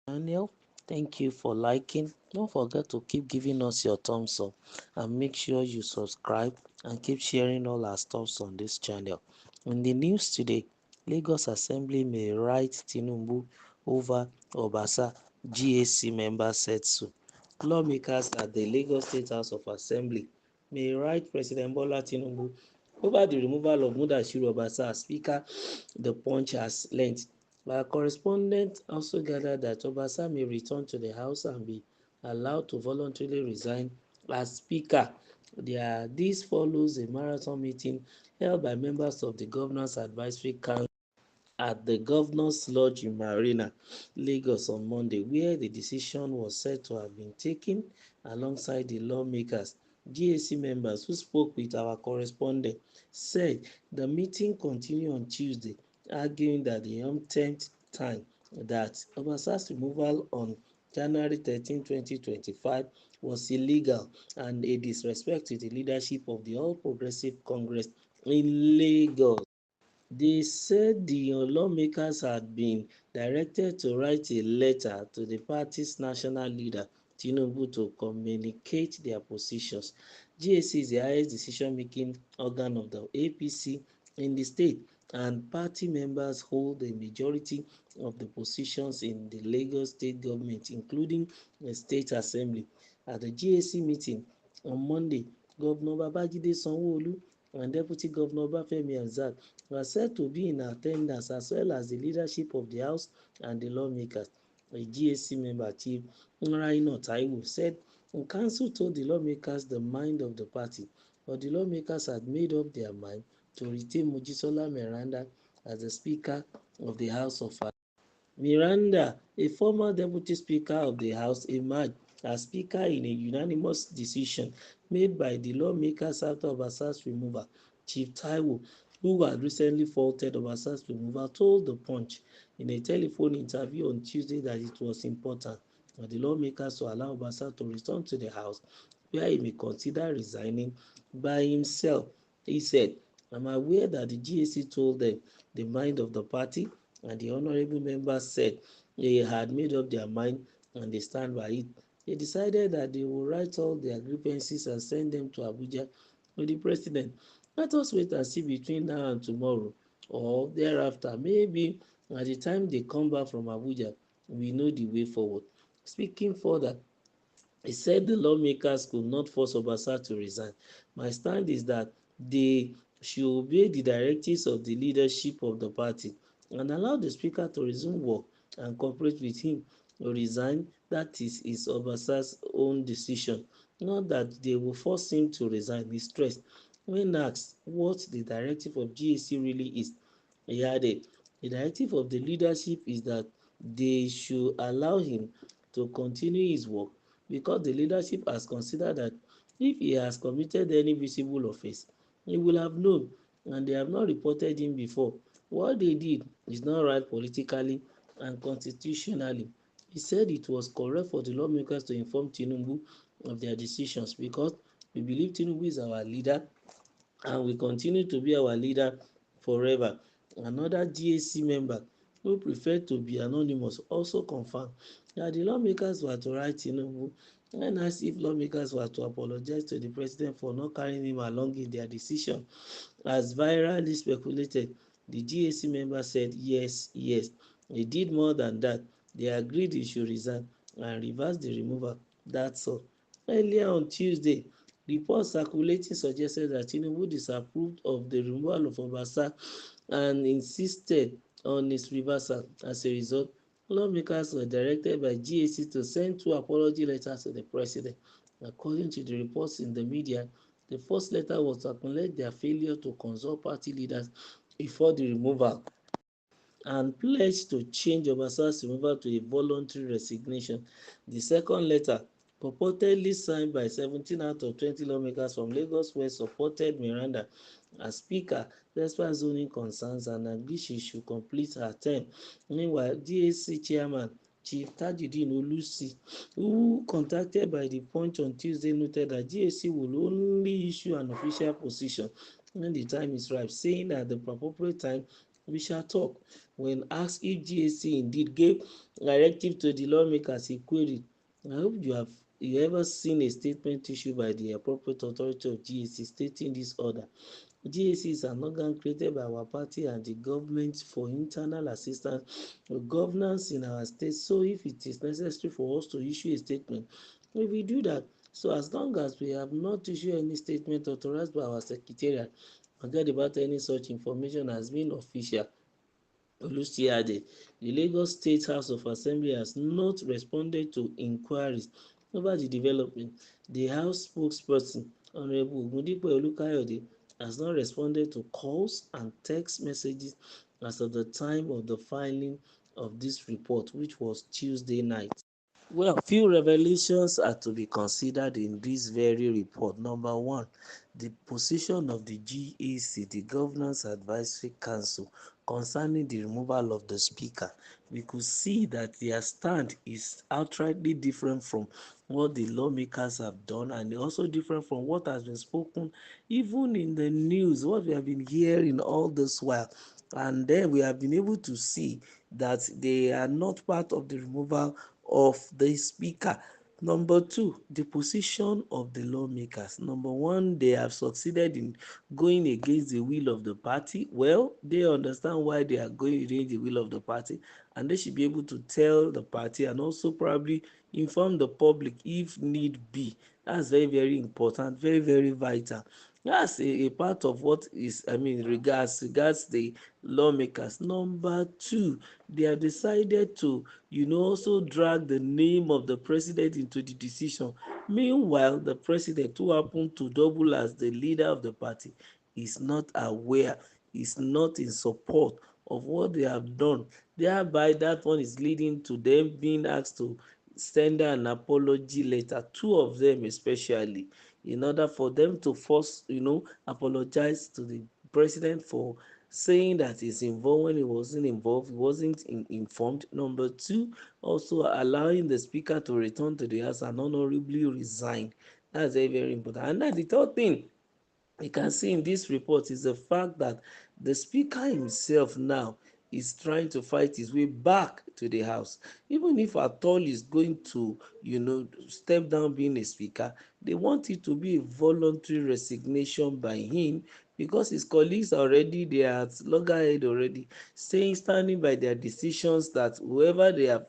Daniel, thank you for liking. Don't forget to keep giving us your thumbs up and make sure you subscribe and keep sharing all our stuffs on this channel. In the news today, Lagos Assembly may write Tinubu over Obasa, GAC member said so. Lawmakers at the Lagos State House of Assembly may write President Bola Tinubu over the removal of Mudashiru Obasa as Speaker. The Punch has learnt. Our correspondent also gathered that Obasa may return to the House and be allowed to voluntarily resign as Speaker. This follows a marathon meeting held by members of the Governor's Advisory Council at the Governor's Lodge in Marina, Lagos on Monday, where the decision was said to have been taken alongside the lawmakers. GAC members who spoke with our correspondent said the meeting continued on Tuesday, arguing that the umpteenth time that Obasa's removal on January 13, 2025 was illegal and a disrespect to the leadership of the All Progressive Congress in Lagos. They said the lawmakers had been directed to write a letter to the party's national leader, Tinubu, to communicate their positions. GAC is the highest decision-making organ of the APC in the state, and party members hold a majority of the positions in the Lagos state government, including the state assembly. At the GAC meeting on Monday, Governor Babajide Sanwo-Olu and Deputy Governor Bafemi Hamzat were said to be in attendance, as well as the leadership of the House and the lawmakers. A GAC member, Chief Nraino Taiwo, said the council told the lawmakers the mind of the party, but the lawmakers had made up their mind to retain Mojisola Meranda as the Speaker of the House of Assembly. Miranda, a former deputy speaker of the House, emerged as speaker in a unanimous decision made by the lawmakers after Obasa's removal. Chief Taiwo, who had recently faulted Obasa's removal, told The Punch in a telephone interview on Tuesday that it was important for the lawmakers to allow Obasa to return to the House, where he may consider resigning by himself. He said, "I'm aware that the GAC told them the mind of the party, and the honourable members said they had made up their mind and they stand by it. They decided that they will write all their grievances and send them to Abuja to the president. Let us wait and see between now and tomorrow or thereafter. Maybe at the time they come back from Abuja, we know the way forward." Speaking further, he said the lawmakers could not force Obasa to resign. "My stand is that they should obey the directives of the leadership of the party and allow the speaker to resume work and cooperate with him to resign. That is Obasa's own decision, not that they will force him to resign," he stressed. When asked what the directive of GAC really is, he added, "The directive of the leadership is that they should allow him to continue his work because the leadership has considered that if he has committed any visible offence, he will have known, and they have not reported him before. What they did is not right politically and constitutionally." He said it was correct for the lawmakers to inform Tinubu of their decisions because we believe Tinubu is our leader and will continue to be our leader forever. Another GAC member, who preferred to be anonymous, also confirmed that the lawmakers were to write Tinubu and asked if lawmakers were to apologize to the president for not carrying him along in their decision. As virally speculated, the GAC member said yes, he did more than that. They agreed he should resign and reverse the removal. That's all. Earlier on Tuesday, reports circulating suggested that Tinubu disapproved of the removal of Obasa and insisted on its reversal. As a result, lawmakers were directed by GAC to send two apology letters to the president. According to the reports in the media, the first letter was to acknowledge their failure to consult party leaders before the removal and pledged to change Obasa's removal to a voluntary resignation. The second letter, purportedly signed by 17 out of 20 lawmakers from Lagos West, supported Miranda as Speaker despite zoning concerns and agreed she should complete her term. Meanwhile, GAC Chairman Chief Tajudeen Olusi, who contacted by the Punch on Tuesday, noted that GAC will only issue an official position when the time is ripe, saying at the appropriate time we shall talk. When asked if GSC indeed gave directive to the lawmakers, he queried, I hope you ever seen a statement issued by the appropriate authority of GSC stating this order. GSC is an organ created by our party and the government for internal assistance with governance in our state. So if it is necessary for us to issue a statement, we will do that. So as long as we have not issued any statement authorized by our secretariat, forget about any such information as being official. Olusi added, the Lagos State House of Assembly has not responded to inquiries over the development. The House spokesperson, Honorable Ogundipe Olukayode, has not responded to calls and text messages as of the time of the filing of this report, which was Tuesday night. Well, few revelations are to be considered in this very report. Number one, the position of the GAC, the Governance Advisory Council, concerning the removal of the speaker. We could see that their stand is outrightly different from what the lawmakers have done, and also different from what has been spoken even in the news, what we have been hearing all this while. And then we have been able to see that they are not part of the removal of the speaker. Number two, the position of the lawmakers. Number one, they have succeeded in going against the will of the party. Well, they understand why they are going against the will of the party, and they should be able to tell the party and also probably inform the public if need be. That's very, very important, very, very vital. That's a part of what is, regards the lawmakers. Number two, they have decided to, also drag the name of the president into the decision. Meanwhile, the president, who happened to double as the leader of the party, is not aware, is not in support of what they have done. Thereby, that one is leading to them being asked to send an apology letter, two of them especially, in order for them to first, apologize to the president for saying that he's involved when he wasn't involved, he wasn't informed. Number two, also allowing the speaker to return to the house and honorably resign. That's very, very important. And then the third thing you can see in this report is the fact that the speaker himself now is trying to fight his way back to the house. Even if at all he's going to, step down being a speaker, they want it to be a voluntary resignation by him, because his colleagues are already, they are at loggerhead already, saying, standing by their decisions that whoever they have,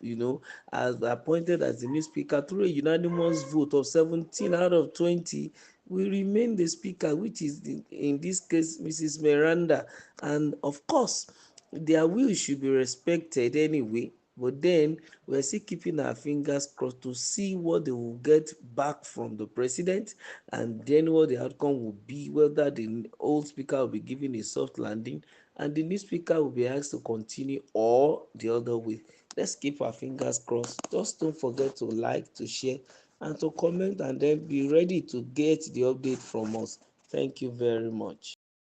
as appointed as the new speaker through a unanimous vote of 17 out of 20 will remain the speaker, which is in this case Mrs. Miranda. And of course, their will should be respected anyway. But then we're still keeping our fingers crossed to see what they will get back from the president, and then what the outcome will be, whether the old speaker will be given a soft landing and the new speaker will be asked to continue, or the other way. Let's keep our fingers crossed. Just don't forget to like, to share, and to comment, and then be ready to get the update from us. Thank you very much.